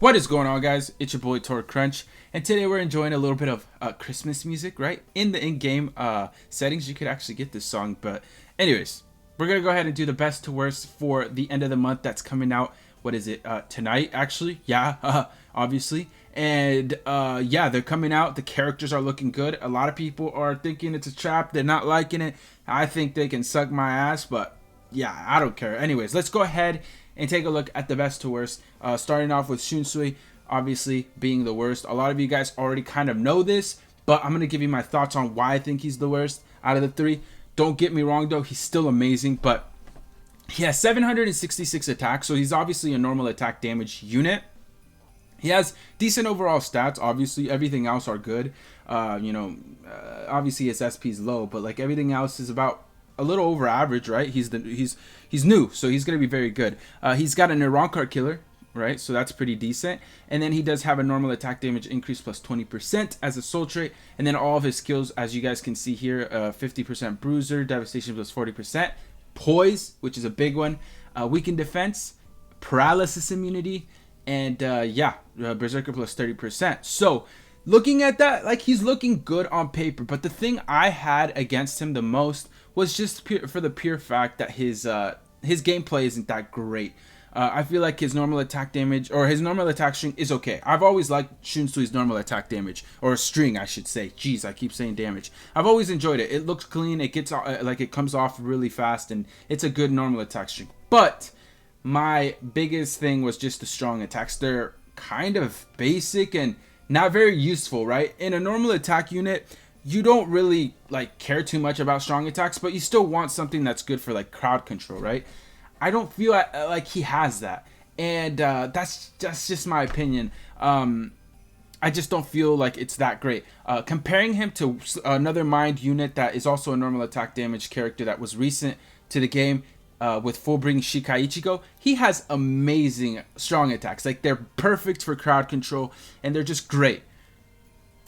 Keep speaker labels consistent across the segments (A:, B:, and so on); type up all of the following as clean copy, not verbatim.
A: What is going on, guys? It's your boy Tor Crunch, and today we're enjoying a little bit of Christmas music, right? In the in-game settings, you could actually get this song, but anyways, we're gonna go ahead and do the best to worst for the end of the month that's coming out. What is it? Tonight, actually? Yeah, obviously. And yeah, they're coming out. The characters are looking good. A lot of people are thinking it's a trap. They're not liking it. I think they can suck my ass, but yeah, I don't care. Anyways, let's go ahead and take a look at the best to worst. Starting off with Shunsui, obviously being the worst. A lot of you guys already kind of know this, but I'm going to give you my thoughts on why I think he's the worst out of the three. Don't get me wrong, though. He's still amazing, but he has 766 attacks, so he's obviously a normal attack damage unit. He has decent overall stats. Obviously, everything else are good. Obviously his SP is low, but like everything else is about a little over average, right? He's new, so he's gonna be very good. He's got an Iran card killer, right? So that's pretty decent. And then he does have a normal attack damage increase plus 20% as a soul trait. And then all of his skills, as you guys can see here, 50% bruiser, devastation plus 40%, poise, which is a big one, weakened defense, paralysis immunity, and berserker plus 30%. So looking at that, like, he's looking good on paper, but the thing I had against him the most was just for the pure fact that his gameplay isn't that great. I feel like his normal attack damage, or his normal attack string, is okay. I've always liked Shunsui's normal attack damage, or string, I should say. Jeez, I keep saying damage. I've always enjoyed it. It looks clean. It gets like it comes off really fast, and it's a good normal attack string. But my biggest thing was just the strong attacks. They're kind of basic and not very useful, right? In a normal attack unit, you don't really like care too much about strong attacks, but you still want something that's good for like crowd control, right? I don't feel like he has that, and that's just my opinion. I just don't feel like it's that great. Comparing him to another mind unit that is also a normal attack damage character that was recent to the game, with Fullbring Shikaichigo, he has amazing strong attacks. Like, they're perfect for crowd control, and they're just great.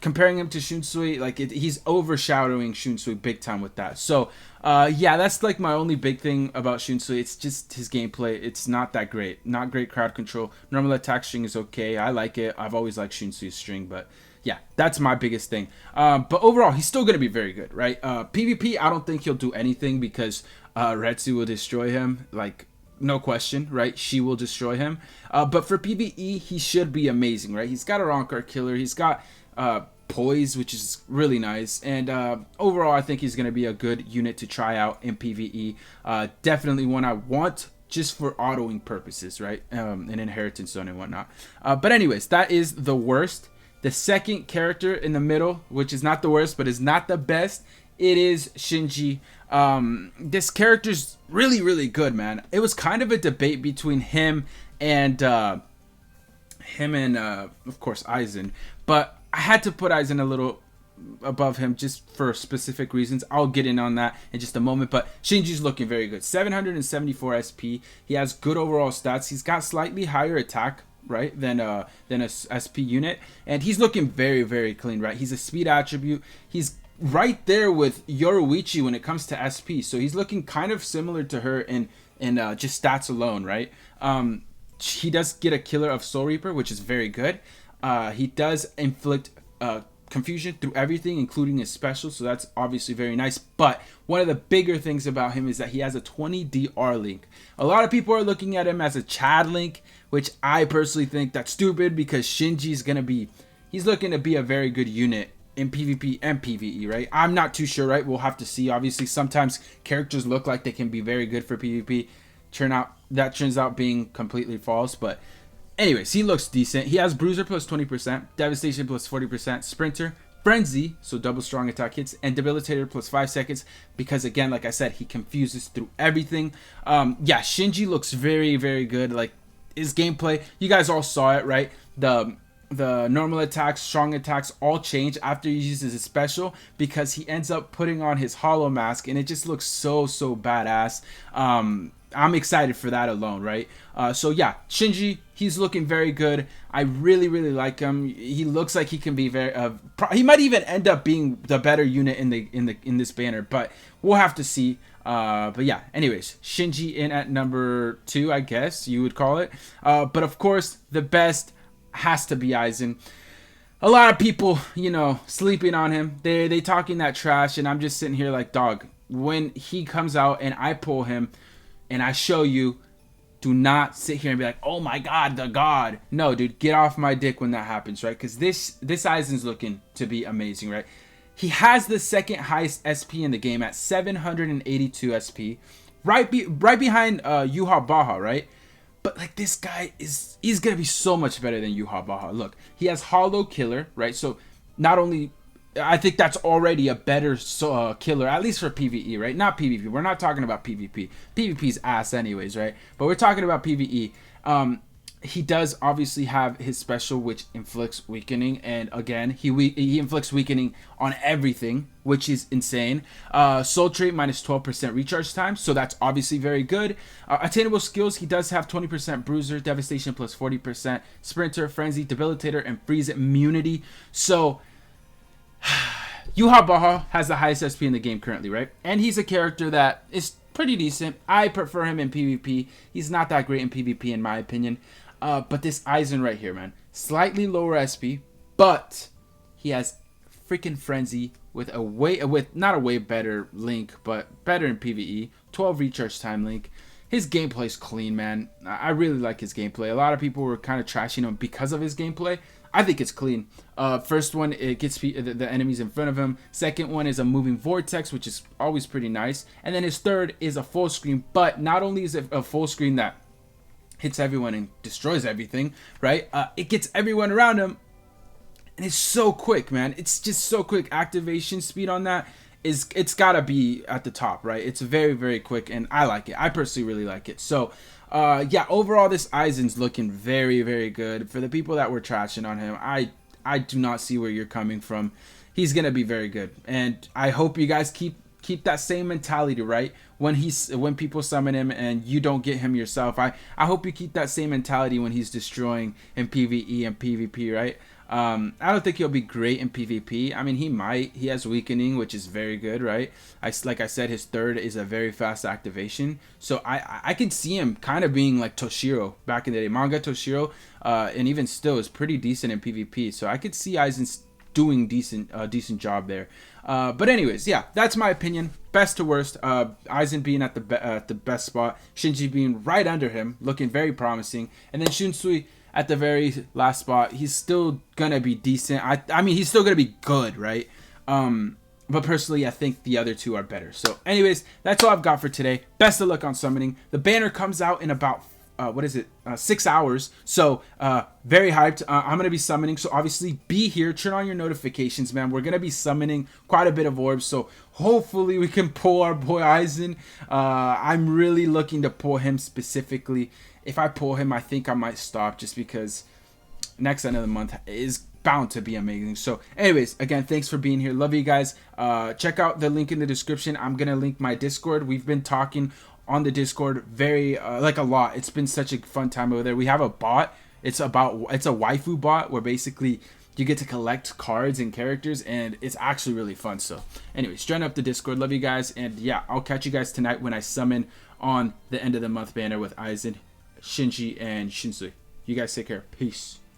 A: Comparing him to Shunsui, like, he's overshadowing Shunsui big time with that. So, yeah, that's like my only big thing about Shunsui. It's just his gameplay. It's not that great. Not great crowd control. Normal attack string is okay. I like it. I've always liked Shunsui's string, but yeah, that's my biggest thing. But overall, he's still going to be very good, right? PvP, I don't think he'll do anything because Retsu will destroy him, like, no question, right? She will destroy him. But for PvE, he should be amazing, right? He's got a wrong card killer. He's got poise, which is really nice. And overall, I think he's going to be a good unit to try out in PvE. Definitely one I want just for autoing purposes, right? And inheritance zone and whatnot. But anyways, that is the worst. The second character in the middle, which is not the worst, but is not the best, it is Shinji. This character's really, really good, man. It was kind of a debate between him and of course, Aizen. But I had to put Aizen a little above him just for specific reasons. I'll get in on that in just a moment. But Shinji's looking very good. 774 SP. He has good overall stats. He's got slightly higher attack, right, than a SP unit, and he's looking very, very clean, right? He's a speed attribute. He's right there with Yoruichi when it comes to SP, so he's looking kind of similar to her in just stats alone, right? He does get a killer of Soul Reaper, which is very good. He does inflict confusion through everything, including his special, so that's obviously very nice. But one of the bigger things about him is that he has a 20 DR link. A lot of people are looking at him as a Chad link, which I personally think that's stupid, because Shinji's he's looking to be a very good unit in PvP and PvE, right? I'm not too sure, right? We'll have to see. Obviously, sometimes characters look like they can be very good for PvP. Turns out being completely false, but anyways, he looks decent. He has Bruiser plus 20%, Devastation plus 40%, Sprinter, Frenzy, so double strong attack hits, and Debilitator plus 5 seconds, because again, like I said, he confuses through everything. Yeah, Shinji looks very, very good. Like, his gameplay, you guys all saw it, right? The normal attacks, strong attacks all change after he uses his special, because he ends up putting on his hollow mask, and it just looks so badass. I'm excited for that alone, right? So yeah, Shinji, he's looking very good. I really, really like him. He looks like he can be very he might even end up being the better unit in this banner, but we'll have to see. But yeah, anyways, Shinji in at number 2, I guess you would call it. But of course, the best, has to be Aizen. A lot of people, you know, sleeping on him. They talking that trash, and I'm just sitting here like, dog, when he comes out and I pull him and I show you, do not sit here and be like, oh my god, the god. No, dude, get off my dick when that happens, right? Because this Aizen's looking to be amazing, right? He has the second highest SP in the game at 782 SP, right behind Yuha Baha, right? But like this guy he's gonna be so much better than Yuha Baha. Look, he has Hollow Killer, right? So not only, I think that's already a better killer, at least for PvE, right? Not PvP. We're not talking about PvP. PvP's ass anyways, right? But we're talking about PvE. He does obviously have his special, which inflicts weakening, and again, he inflicts weakening on everything, which is insane. Soul Trait minus 12% recharge time, so that's obviously very good. Attainable skills, he does have 20% Bruiser, Devastation plus 40%, Sprinter, Frenzy, Debilitator, and Freeze immunity. So Yuha Baha has the highest SP in the game currently, right? And he's a character that is pretty decent. I prefer him in PvP. He's not that great in PvP in my opinion. But this Aizen right here, man, slightly lower SP, but he has freaking Frenzy with not a way better link, but better in PvE. 12 recharge time link. His gameplay's clean, man. I really like his gameplay. A lot of people were kind of trashing him because of his gameplay. I think it's clean. First one, it gets the enemies in front of him. Second one is a moving vortex, which is always pretty nice. And then his third is a full screen, but not only is it a full screen that hits everyone and destroys everything, right? It gets everyone around him, and it's so quick, man. It's just so quick. Activation speed on that it's gotta be at the top, right? It's very, very quick, and I like it. I personally really like it. So yeah, overall this Aizen's looking very, very good. For the people that were trashing on him, I do not see where you're coming from. He's gonna be very good, and I hope you guys keep that same mentality, right? When people summon him and you don't get him yourself, I hope you keep that same mentality when he's destroying in PvE and PvP, right? I don't think he'll be great in PvP. I mean, he has weakening, which is very good, right? Like I said, his third is a very fast activation, so I can see him kind of being like Toshiro back in the day. Manga Toshiro, and even still is pretty decent in PvP, so I could see Aizen doing decent job there. But anyways, yeah, that's my opinion. Best to worst, Aizen being at the best spot, Shinji being right under him, looking very promising, and then Shunsui at the very last spot. He's still gonna be decent. I mean, he's still gonna be good, right? But personally, I think the other two are better. So anyways, that's all I've got for today. Best of luck on summoning. The banner comes out in about 6 hours, so very hyped. I'm gonna be summoning, so obviously be here, turn on your notifications, man. We're gonna be summoning quite a bit of orbs, so hopefully we can pull our boy Aizen. I'm really looking to pull him specifically. If I pull him, I think I might stop, just because next end of the month is bound to be amazing. So anyways, again, thanks for being here. Love you guys. Check out the link in the description. I'm gonna link my Discord. We've been talking on the Discord very like a lot. It's been such a fun time over there. We have a bot. It's a waifu bot where basically you get to collect cards and characters, and it's actually really fun. So anyways, join up the Discord. Love you guys, and yeah, I'll catch you guys tonight when I summon on the end of the month banner with Aizen, Shinji, and Shunsui. You guys take care. Peace.